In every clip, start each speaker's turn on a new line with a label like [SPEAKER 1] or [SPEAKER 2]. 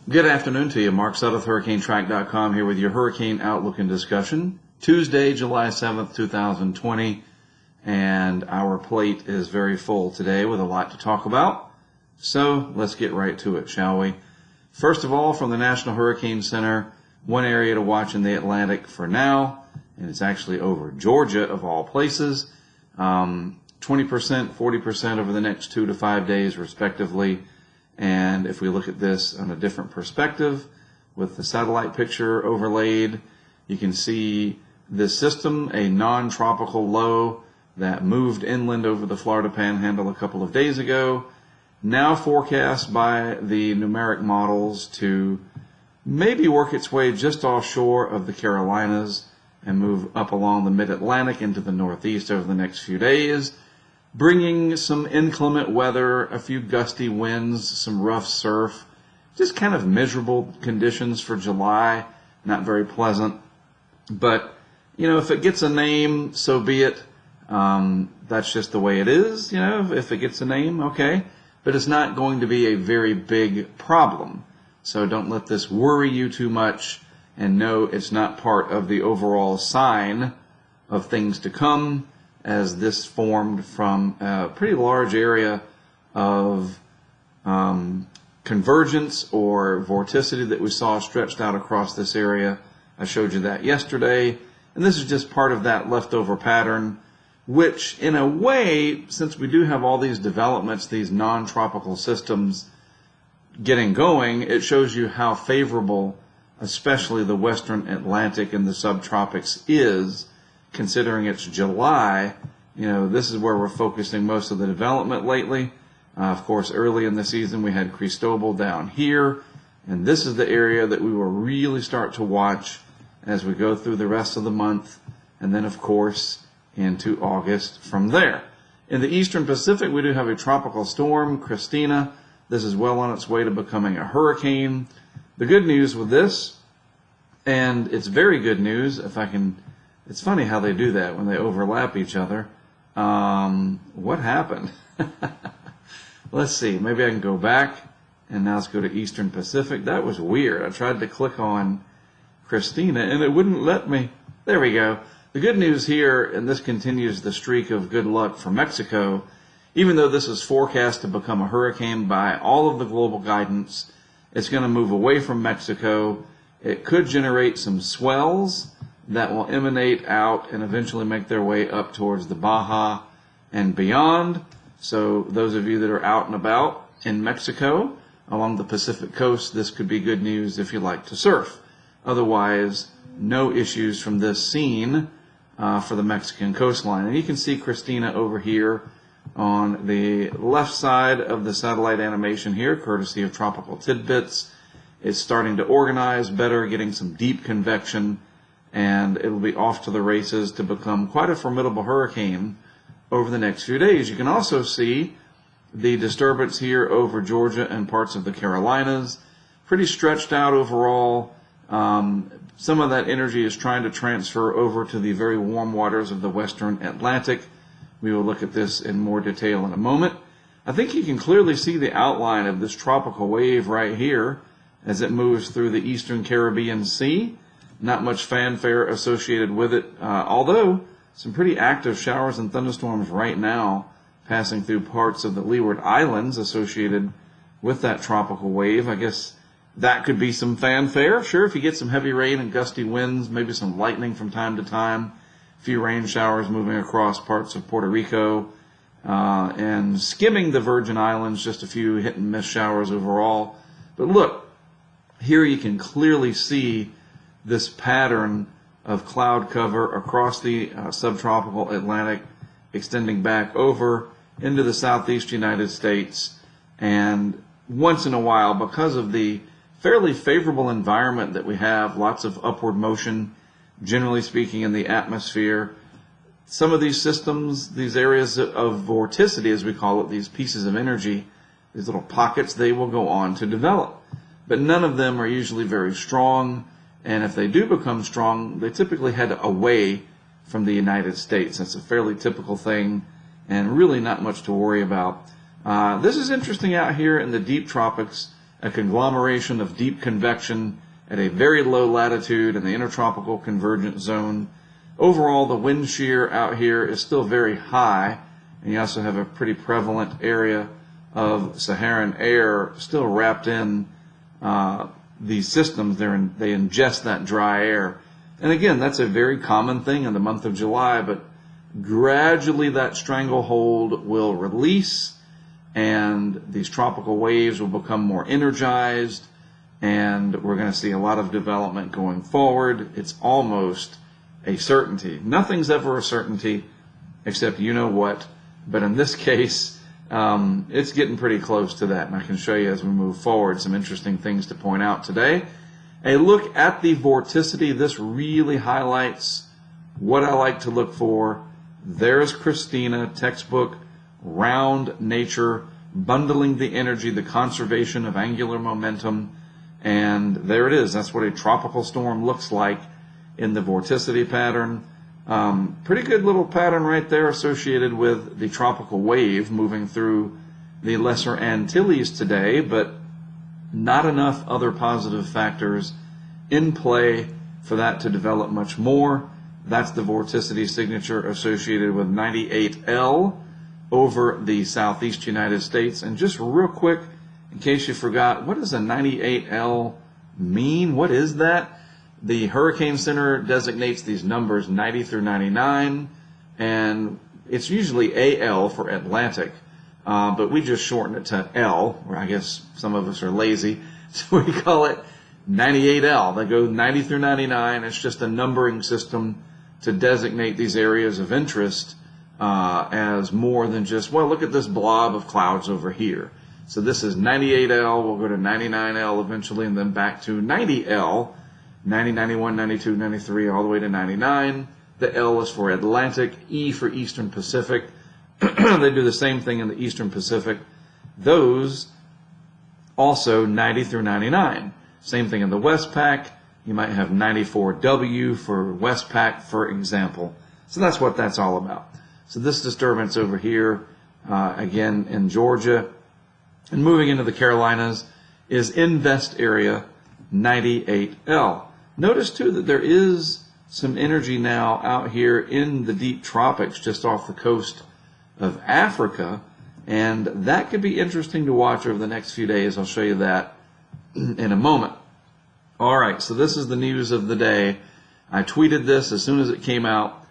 [SPEAKER 1] Good afternoon to you. Mark Sutter with HurricaneTrack.com here with your hurricane outlook and discussion. Tuesday, July 7th, 2020, and our plate is very full today with a lot to talk about. So let's get right to it, shall we? First of all, from the National Hurricane Center, one area to watch in the Atlantic for now, and it's actually over Georgia of all places. 20%, 40% over the next 2 to 5 days respectively. And if we look at this on a different perspective with the satellite picture overlaid, you can see this system, a non-tropical low that moved inland over the Florida Panhandle a couple of days ago, now forecast by the numeric models to maybe work its way just offshore of the Carolinas and move up along the mid-Atlantic into the northeast over the next few days, bringing some inclement weather, a few gusty winds, some rough surf, just kind of miserable conditions for July, not very pleasant. But, you know, if it gets a name, so be it. That's just the way it is, you know, if it gets a name, okay. But it's not going to be a very big problem. So don't let this worry you too much, and know it's not part of the overall sign of things to come, as this formed from a pretty large area of convergence or vorticity that we saw stretched out across this area. I showed you that yesterday, and this is just part of that leftover pattern, which in a way, since we do have all these developments, these non-tropical systems getting going, it shows you how favorable especially the western Atlantic and the subtropics is, considering it's July. You know, this is where we're focusing most of the development lately. Of course, early in the season we had Cristobal down here, and this is the area that we will really start to watch as we go through the rest of the month, and then of course into August from there. In the eastern Pacific, we do have a tropical storm, Christina. This is well on its way to becoming a hurricane. The good news with this, and it's very good news, if I can, it's funny how they do that when they overlap each other. What happened? Let's see, maybe I can go back, and now let's go to Eastern Pacific. That was weird. I tried to click on Christina, and it wouldn't let me. There we go. The good news here, and this continues the streak of good luck for Mexico, even though this is forecast to become a hurricane by all of the global guidance, it's going to move away from Mexico. It could generate some swells that will emanate out and eventually make their way up towards the Baja and beyond. So those of you that are out and about in Mexico along the Pacific coast, this could be good news if you like to surf. Otherwise, no issues from this scene for the Mexican coastline. And you can see Christina over here on the left side of the satellite animation here, courtesy of Tropical Tidbits. It's starting to organize better, getting some deep convection, and it'll be off to the races to become quite a formidable hurricane over the next few days. You can also see the disturbance here over Georgia and parts of the Carolinas. Pretty stretched out overall. Some of that energy is trying to transfer over to the very warm waters of the western Atlantic. We will look at this in more detail in a moment. I think you can clearly see the outline of this tropical wave right here as it moves through the eastern Caribbean Sea. Not much fanfare associated with it, although some pretty active showers and thunderstorms right now passing through parts of the Leeward Islands associated with that tropical wave. I guess that could be some fanfare. Sure, if you get some heavy rain and gusty winds, maybe some lightning from time to time, a few rain showers moving across parts of Puerto Rico, and skimming the Virgin Islands, just a few hit and miss showers overall. But look, here you can clearly see this pattern of cloud cover across the subtropical Atlantic, extending back over into the southeast United States. And once in a while, because of the fairly favorable environment that we have, lots of upward motion, generally speaking, in the atmosphere, some of these systems, these areas of vorticity, as we call it, these pieces of energy, these little pockets, they will go on to develop. But none of them are usually very strong, and if they do become strong, they typically head away from the United States. That's a fairly typical thing, and really not much to worry about. This is interesting out here in the deep tropics. a conglomeration of deep convection at a very low latitude in the intertropical convergence zone. Overall, the wind shear out here is still very high, and you also have a pretty prevalent area of Saharan air still wrapped in these systems. They ingest that dry air. And again, that's a very common thing in the month of July, but gradually that stranglehold will release, and these tropical waves will become more energized, and we're going to see a lot of development going forward. It's almost a certainty. Nothing's ever a certainty except you know what, but in this case, it's getting pretty close to that, and I can show you as we move forward some interesting things to point out today. A look at the vorticity. This really highlights what I like to look for. There's Christina, textbook, round nature, bundling the energy, the conservation of angular momentum, and there it is. That's what a tropical storm looks like in the vorticity pattern. Pretty good little pattern right there associated with the tropical wave moving through the Lesser Antilles today, but not enough other positive factors in play for that to develop much more. That's the vorticity signature associated with 98L over the southeast United States. And just real quick, in case you forgot, what does a 98L mean? What is that? The Hurricane Center designates these numbers 90 through 99, and it's usually AL for Atlantic, but we just shorten it to L, or I guess some of us are lazy, so we call it 98L. They go 90 through 99. It's just a numbering system to designate these areas of interest as more than just, well, look at this blob of clouds over here. So this is 98L. We'll go to 99L eventually, and then back to 90L, 90, 91, 92, 93, all the way to 99. The L is for Atlantic, E for Eastern Pacific. They do the same thing in the Eastern Pacific. Those also 90 through 99. Same thing in the Westpac. You might have 94W for Westpac, for example. So that's what that's all about. So this disturbance over here, again in Georgia, and moving into the Carolinas, is Invest area 98L. Notice too that there is some energy now out here in the deep tropics just off the coast of Africa, and that could be interesting to watch over the next few days. I'll show you that in a moment. All right, so this is the news of the day. I tweeted this as soon as it came out.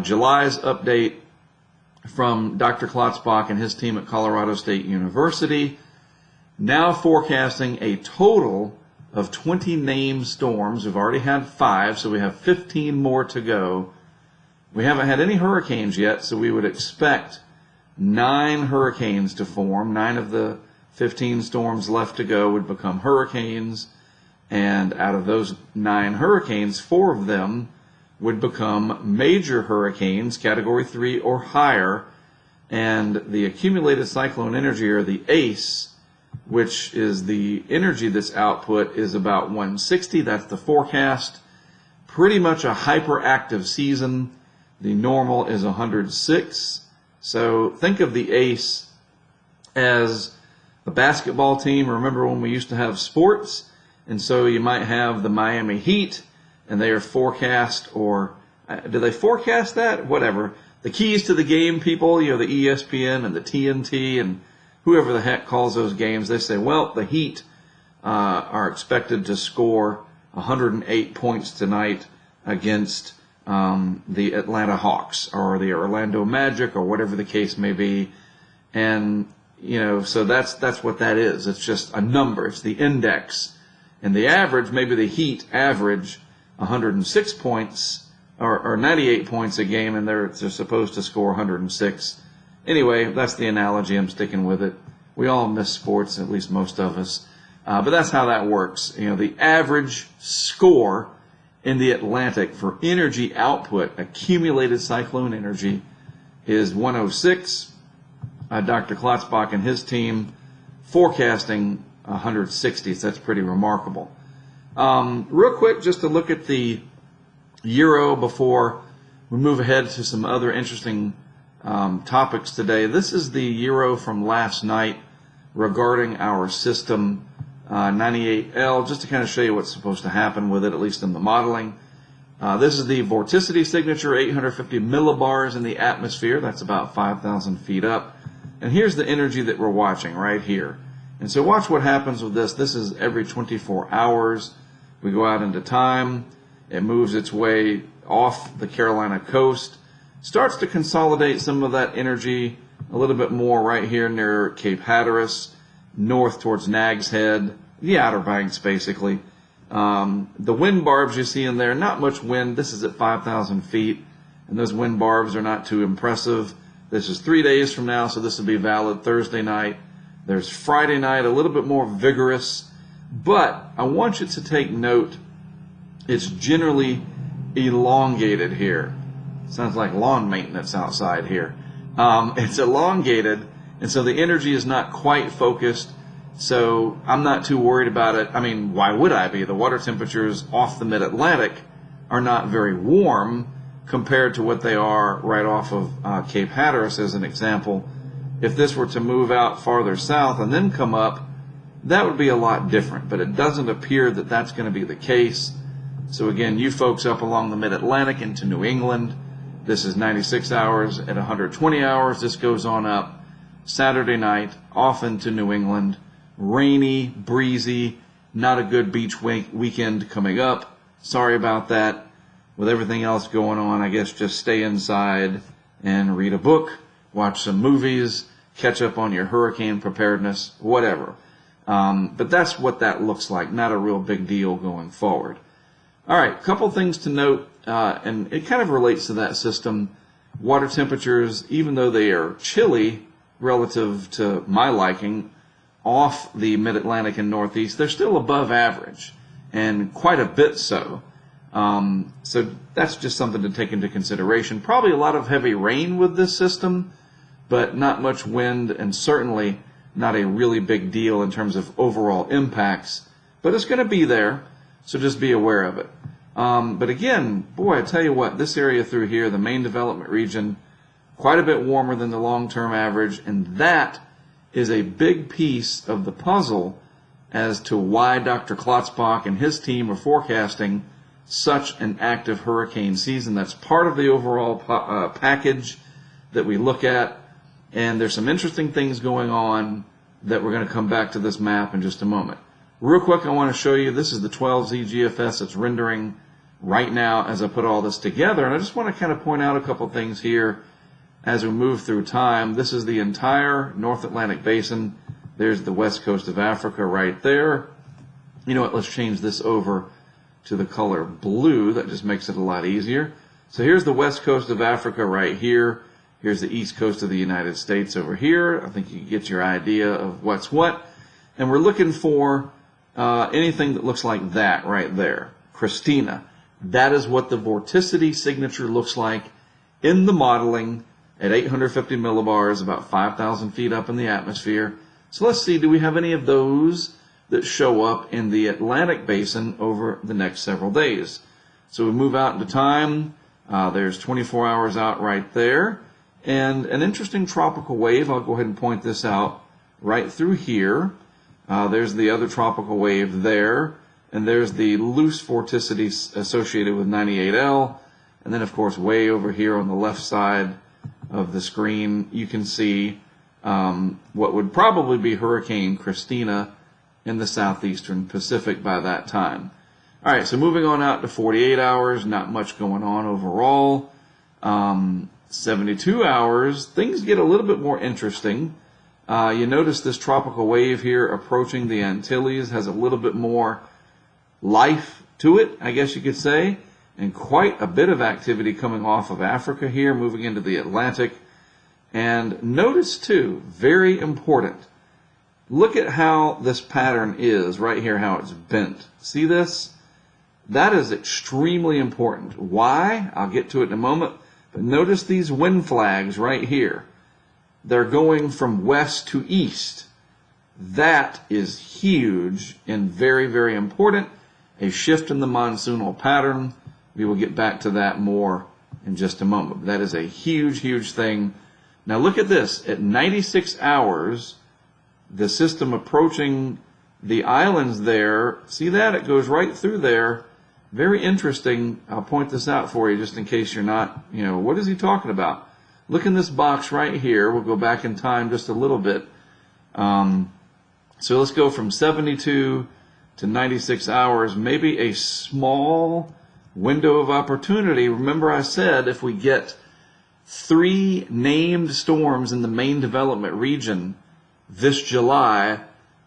[SPEAKER 1] July's update from Dr. Klotzbach and his team at Colorado State University, now forecasting a total of 20 named storms. We've already had 5, so we have 15 more to go. We haven't had any hurricanes yet, so we would expect 9 hurricanes to form. 9 of the 15 storms left to go would become hurricanes, and out of those 9 hurricanes, 4 of them would become major hurricanes, Category 3 or higher, and the accumulated cyclone energy, or the ACE, which is the energy that's output, is about 160. That's the forecast. Pretty much a hyperactive season. The normal is 106. So think of the ACE as a basketball team. Remember when we used to have sports? And so you might have the Miami Heat, and they are forecast, or do they forecast that? Whatever. The keys to the game people, you know, the ESPN and the TNT and whoever the heck calls those games, they say, well, the Heat are expected to score 108 points tonight against the Atlanta Hawks or the Orlando Magic or whatever the case may be. And, you know, so that's what that is. It's just a number. It's the index. And the average, maybe the Heat average 106 points or 98 points a game, and they're supposed to score 106. Anyway, that's the analogy. I'm sticking with it. We all miss sports, at least most of us. But that's how that works. You know, the average score in the Atlantic for energy output, accumulated cyclone energy, is 106. Dr. Klotzbach and his team forecasting 160. So that's pretty remarkable. Real quick, just to look at the Euro before we move ahead to some other interesting topics today. This is the Euro from last night regarding our system 98L, just to kind of show you what's supposed to happen with it, at least in the modeling. This is the vorticity signature, 850 millibars in the atmosphere. That's about 5,000 feet up. And here's the energy that we're watching right here. And so watch what happens with this. This is every 24 hours. We go out into time. It moves its way off the Carolina coast. Starts to consolidate some of that energy a little bit more right here near Cape Hatteras, north towards Nag's Head, the Outer Banks basically. The wind barbs you see in there, not much wind. This is at 5,000 feet, and those wind barbs are not too impressive. This is 3 days from now, so this will be valid Thursday night. There's Friday night, a little bit more vigorous, but I want you to take note, it's generally elongated here. Sounds like lawn maintenance outside here. It's elongated, and so the energy is not quite focused, so I'm not too worried about it. I mean, why would I be? The water temperatures off the mid-Atlantic are not very warm compared to what they are right off of Cape Hatteras, as an example. If this were to move out farther south and then come up, that would be a lot different, but it doesn't appear that that's going to be the case. So again, you folks up along the mid-Atlantic into New England, this is 96 hours. At 120 hours, this goes on up Saturday night, off into New England. Rainy, breezy, not a good beach weekend coming up. Sorry about that. With everything else going on, I guess just stay inside and read a book, watch some movies, catch up on your hurricane preparedness, whatever. But that's what that looks like. Not a real big deal going forward. All right, a couple things to note, and it kind of relates to that system. Water temperatures, even though they are chilly relative to my liking, off the mid-Atlantic and Northeast, they're still above average, and quite a bit so. So that's just something to take into consideration. Probably a lot of heavy rain with this system, but not much wind, and certainly not a really big deal in terms of overall impacts. But it's going to be there, so just be aware of it. But again, boy, I tell you what, this area through here, the main development region, quite a bit warmer than the long-term average, and that is a big piece of the puzzle as to why Dr. Klotzbach and his team are forecasting such an active hurricane season. That's part of the overall package that we look at, and there's some interesting things going on that we're going to come back to this map in just a moment. Real quick, I want to show you, this is the 12Z GFS that's rendering right now as I put all this together, and I just want to kind of point out a couple things here as we move through time. This is the entire North Atlantic Basin. There's the west coast of Africa right there. You know what, let's change this over to the color blue. That just makes it a lot easier. So here's the west coast of Africa right here. Here's the east coast of the United States over here. I think you get your idea of what's what. And we're looking for anything that looks like that right there. Christina. That is what the vorticity signature looks like in the modeling at 850 millibars, about 5,000 feet up in the atmosphere. So let's see, do we have any of those that show up in the Atlantic Basin over the next several days? So we move out into time. There's 24 hours out right there. And an interesting tropical wave, I'll go ahead and point this out right through here. There's the other tropical wave there. And there's the loose vorticity associated with 98L. And then, of course, way over here on the left side of the screen, you can see what would probably be Hurricane Christina in the southeastern Pacific by that time. All right, so moving on out to 48 hours, not much going on overall. 72 hours, things get a little bit more interesting. You notice this tropical wave here approaching the Antilles has a little bit more life to it, I guess you could say, and quite a bit of activity coming off of Africa here, moving into the Atlantic. And notice too, very important, look at how this pattern is right here, how it's bent. See this? That is extremely important. Why? I'll get to it in a moment. But notice these wind flags right here. They're going from west to east. That is huge and very, very important. A shift in the monsoonal pattern. We will get back to that more in just a moment. That is a huge, huge thing. Now look at this. At 96 hours, the system approaching the islands there, see that? It goes right through there. Very interesting. I'll point this out for you just in case you're not, what is he talking about? Look in this box right here. We'll go back in time just a little bit. So let's go from 72 to 96 hours, maybe a small window of opportunity. Remember I said if we get 3 named storms in the main development region this July,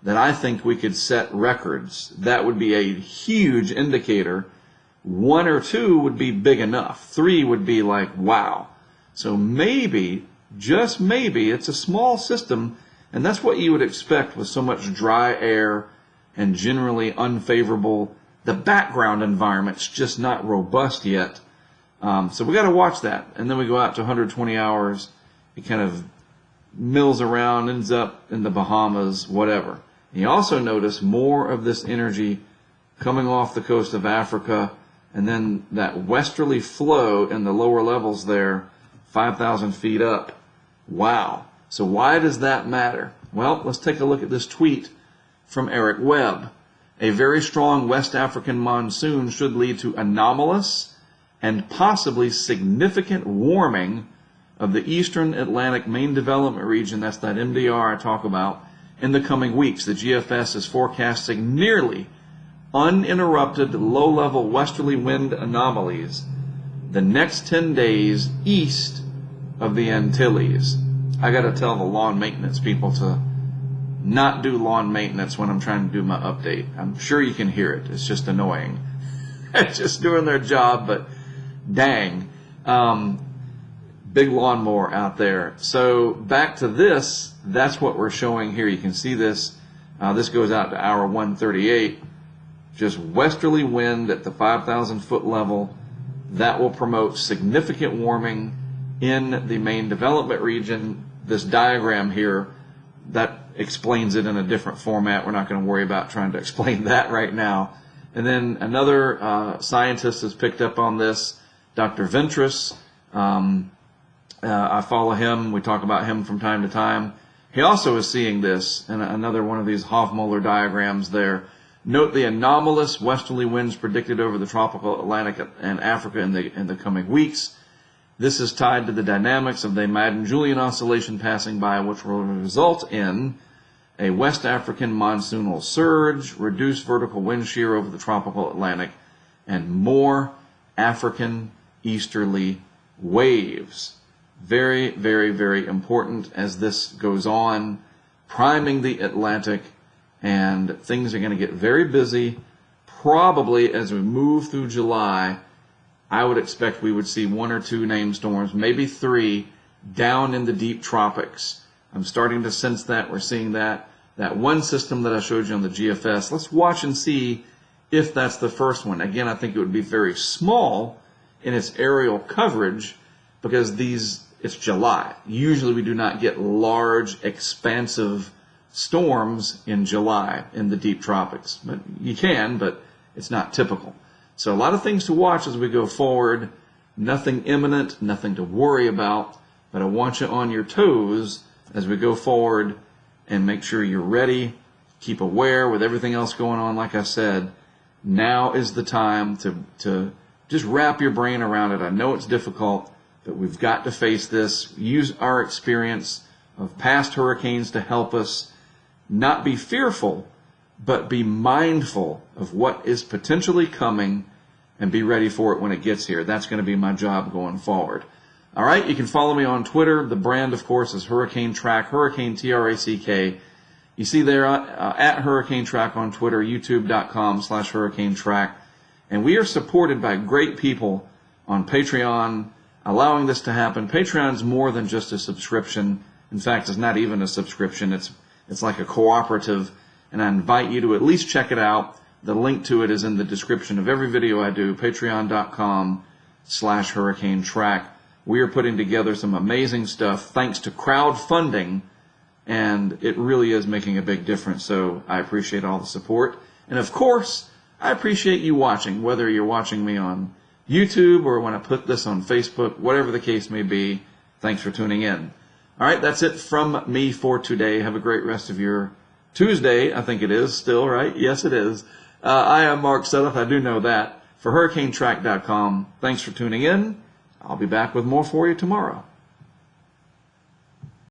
[SPEAKER 1] then I think we could set records. That would be a huge indicator. 1 or 2 would be big enough. 3 would be like, wow. So maybe, just maybe, it's a small system, and that's what you would expect with so much dry air and generally unfavorable. The background environment's just not robust yet. So we got to watch that. And then we go out to 120 hours. It kind of mills around, ends up in the Bahamas, whatever. And you also notice more of this energy coming off the coast of Africa, and then that westerly flow in the lower levels there, 5,000 feet up. Wow. So why does that matter? Well, let's take a look at this tweet from Eric Webb. A very strong West African monsoon should lead to anomalous and possibly significant warming of the eastern Atlantic main development region, that's that MDR I talk about, in the coming weeks. The GFS is forecasting nearly uninterrupted low-level westerly wind anomalies the next 10 days east of the Antilles. I got to tell the lawn maintenance people to not do lawn maintenance when I'm trying to do my update. I'm sure you can hear it. It's just annoying. It's just doing their job, but dang. Big lawnmower out there. So back to this, that's what we're showing here. You can see this. This goes out to hour 138. Just westerly wind at the 5,000 foot level. That will promote significant warming in the main development region. This diagram here, that explains it in a different format. We're not going to worry about trying to explain that right now. And then another scientist has picked up on this, Dr. Ventris. I follow him. We talk about him from time to time. He also is seeing this in another one of these Hofmoeller diagrams there. Note the anomalous westerly winds predicted over the tropical Atlantic and Africa in the coming weeks. This is tied to the dynamics of the Madden-Julian oscillation passing by, which will result in a West African monsoonal surge, reduced vertical wind shear over the tropical Atlantic, and more African easterly waves. Very, very, very important as this goes on, priming the Atlantic, and things are going to get very busy. Probably as we move through July, I would expect we would see 1 or 2 named storms, maybe 3, down in the deep tropics. I'm starting to sense that. We're seeing that. That one system that I showed you on the GFS, let's watch and see if that's the first one. Again, I think it would be very small in its aerial coverage because it's July. Usually we do not get large, expansive storms in July in the deep tropics. But you can, but it's not typical. So a lot of things to watch as we go forward. Nothing imminent, nothing to worry about, but I want you on your toes as we go forward and make sure you're ready. Keep aware with everything else going on. Like I said, now is the time to just wrap your brain around it. I know it's difficult, but we've got to face this. Use our experience of past hurricanes to help us not be fearful, but be mindful of what is potentially coming and be ready for it when it gets here. That's going to be my job going forward. All right, you can follow me on Twitter. The brand, of course, is HurricaneTrack, Hurricane Track. You see there at HurricaneTrack on Twitter, youtube.com/HurricaneTrack. And we are supported by great people on Patreon, allowing this to happen. Patreon's more than just a subscription. In fact, it's not even a subscription. It's like a cooperative, and I invite you to at least check it out. The link to it is in the description of every video I do, patreon.com/HurricaneTrack. We are putting together some amazing stuff thanks to crowdfunding, and it really is making a big difference. So I appreciate all the support. And of course, I appreciate you watching, whether you're watching me on YouTube or when I put this on Facebook, whatever the case may be. Thanks for tuning in. All right, that's it from me for today. Have a great rest of your Tuesday, I think it is still, right? Yes, it is. I am Mark Sudduth. I do know that. For HurricaneTrack.com, thanks for tuning in. I'll be back with more for you tomorrow.